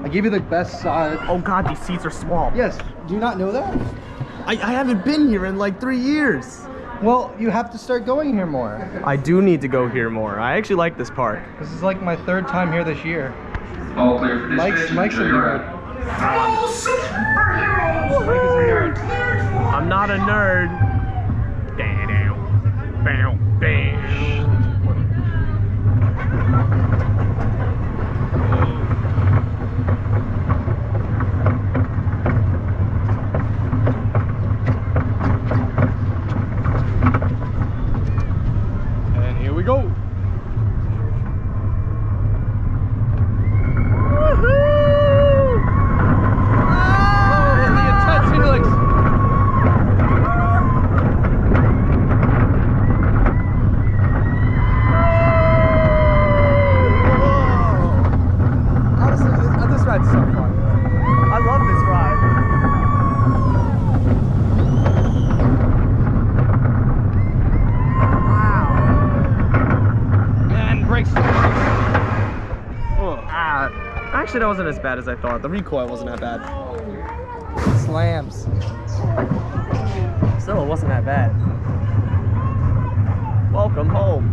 I gave you the best side. Oh God, these seats are small. Yes. Do you not know that? I haven't been here in like 3 years. Well, you have to start going here more. I do need to go here more. I actually like this park. This is like my 3rd time here this year. All clear for dispatch. Mike's a nerd. Hello, superhero! Mike is a nerd. I'm not a nerd. And here we go. Actually, that wasn't as bad as I thought. The recoil wasn't that bad. Slams. Still, it wasn't that bad. Welcome home.